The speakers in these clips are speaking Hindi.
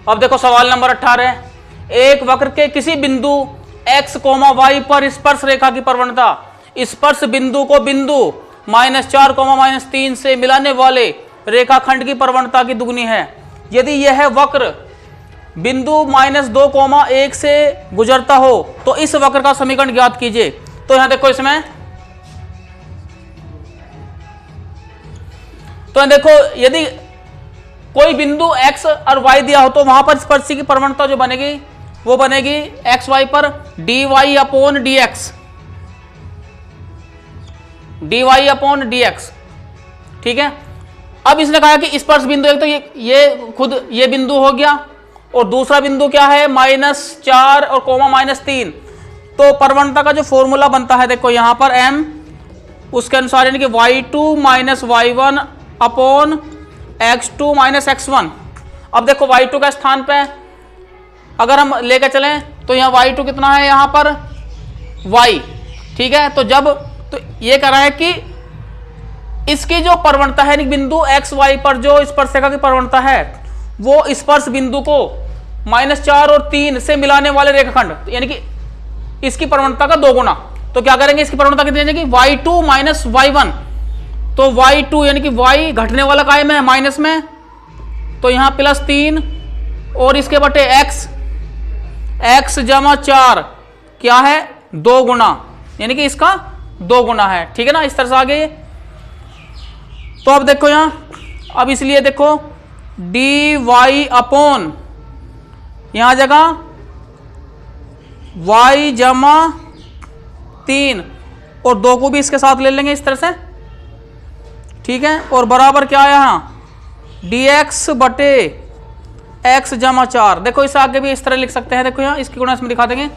अब देखो सवाल नंबर 18, एक वक्र के किसी बिंदु x, y पर स्पर्श रेखा की प्रवणता स्पर्श बिंदु को बिंदु -4, -3 से मिलाने वाले रेखाखंड की प्रवणता की दुगनी है। यदि यह वक्र बिंदु -2, 1 से गुजरता हो तो इस वक्र का समीकरण ज्ञात कीजिए। तो यहां देखो इसमें, तो देखो यदि कोई बिंदु x और y दिया हो तो वहां पर स्पर्शी की प्रवणता जो बनेगी वो बनेगी एक्स वाई पर dy upon dx, dy upon dx। ठीक है, अब इसने कहा कि स्पर्श बिंदु एक तो ये खुद ये बिंदु हो गया और दूसरा बिंदु क्या है -4 और -3। तो प्रवणता का जो फॉर्मूला बनता है देखो यहां पर m, उसके अनुसार यानी कि y2 - y1 upon x2 - x1। अब देखो y2 का स्थान पे अगर हम लेकर चलें तो यहाँ y2 कितना है यहाँ पर y। ठीक है, तो जब तो ये कह रहा है कि इसकी जो प्रवणता है बिंदु x y पर जो स्पर्शरेखा की प्रवणता है वो स्पर्श बिंदु को -4 और 3 से मिलाने वाले रेखाखंड यानी कि इसकी प्रवणता का 2 गुना। तो क्या करेंगे, इसकी प्रवणता कितनी है कि y2 - y1। तो y2 यानी कि y घटने वाला काय में है माइनस में, तो यहां +3 और इसके बटे x जमा 4 क्या है 2 गुना, यानी कि इसका 2 गुना है। ठीक है ना, इस तरह से आगे। तो अब देखो यहां, अब इसलिए देखो dy अपॉन यहां जगह y जमा 3 और 2 को भी इसके साथ ले लेंगे इस तरह से। ठीक है, और बराबर क्या है यहां dx बटे x जमा 4। देखो इसे आगे भी इस तरह लिख सकते हैं, देखो यहाँ इसकी गुणा इसमें दिखा देंगे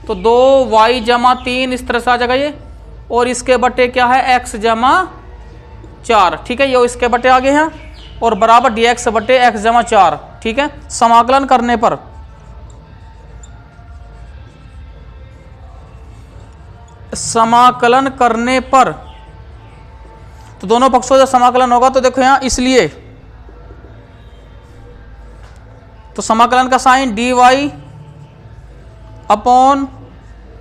तो 2y जमा 3 इस तरह से आ जाएगा ये, और इसके बटे क्या है x जमा 4। ठीक है, ये इसके बटे आगे हैं और बराबर dx बटे x जमा 4। ठीक है, समाकलन करने पर तो दोनों पक्षों का समाकलन होगा। तो देखो यहां इसलिए तो समाकलन का साइन dy अपॉन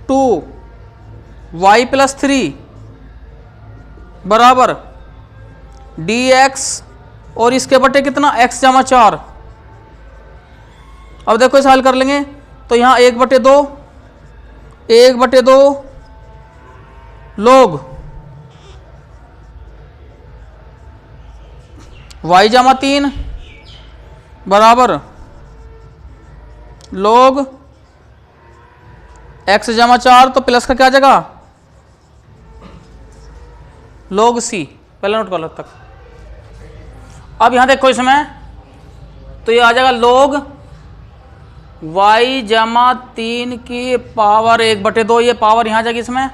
2y + 3 बराबर dx और इसके बटे कितना x जमा 4। अब देखो इसे हल कर लेंगे तो यहां 1/2 log y जमा 3 बराबर log x जमा 4। तो प्लस का क्या जगह log c, पहले नोट कर लो तक। अब यहां देखो इसमें तो ये आ जाएगा log y जमा 3 की पावर 1/2, ये पावर यहां जाएगी इसमें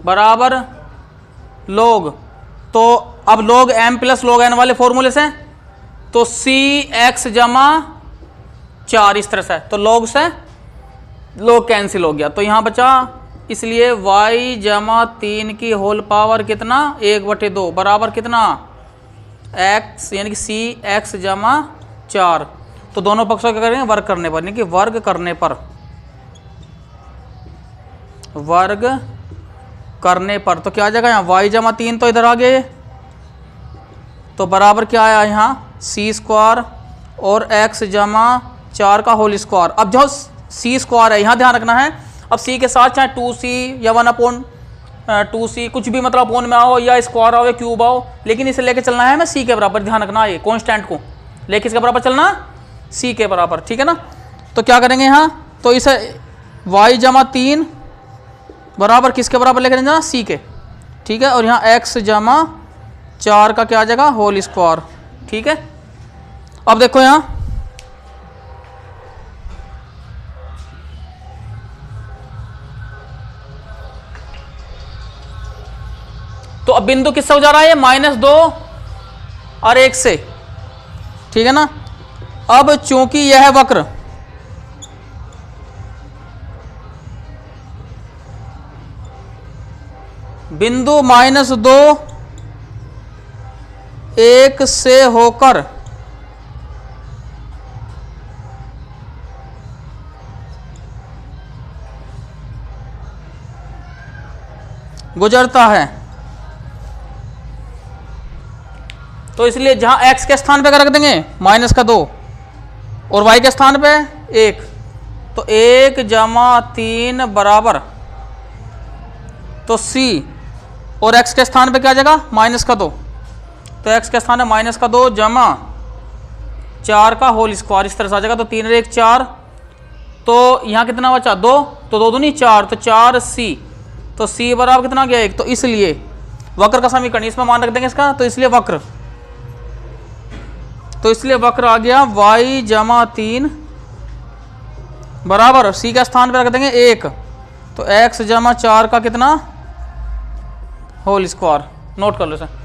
बराबर log, तो अब log m + log n वाले फॉर्मूले से तो c x जमा 4 इस तरह से, तो log से log कैंसिल हो गया। तो यहां बचा इसलिए y जमा 3 की होल पावर कितना 1/2 बराबर कितना x यानी कि c x जमा 4। तो दोनों पक्षों क्या करेंगे वर्ग करने पर, यानी कि वर्ग करने पर तो क्या आ जाएगा यहाँ y जमा 3 तो इधर आ गए, तो बराबर क्या आया यहाँ c² और x जमा 4 का होल स्क्वायर। अब जो c² है यहाँ ध्यान रखना है, अब c के साथ चाहे 2c या 1/2c कुछ भी मतलब अपोन में आओ या स्क्वायर आओ या क्यूब आओ, लेकिन इसे लेके चलना है हमें c के बराबर। ध्यान रखना ये कॉन्स्टेंट को लेके इसके बराबर चलना c के बराबर। ठीक है ना, तो क्या करेंगे यहाँ तो इसे y जमा 3 बराबर किसके बराबर लेकर जाना c के। ठीक है, और यहाँ x जमा 4 का क्या आ जाएगा होल स्क्वायर। ठीक है, अब देखो यहाँ तो अब बिंदु किससे हो जा रहा है -2 और 1 से। ठीक है ना, अब चूंकि यह वक्र बिंदु -2 1 से होकर गुजरता है। तो इसलिए जहां x के स्थान पे क्या रख देंगे, माइनस का 2, और y के स्थान पे 1, तो 1 जमा 3 बराबर, तो c, और x के स्थान पे क्या आ जाएगा, माइनस का 2, तो x के स्थान पे माइनस का 2 जमा 4 का होल स्क्वायर, इस तरह से आ जाएगा। तो 3 और 1 4, तो यहाँ कितना बचा 2, तो 2 दूनी 4, तो 4c, तो c बराबर कितना गया 1। तो इसलिए वक्र का समीकरण इसमें मान रख देंगे इसका, तो इसलिए वक्र, तो इसलिए वक्र आ गया y जमा 3 बराबर c का स्थान पे रख देंगे 1, तो x जमा 4 का कितना होल स्क्वायर। नोट कर लो इसे।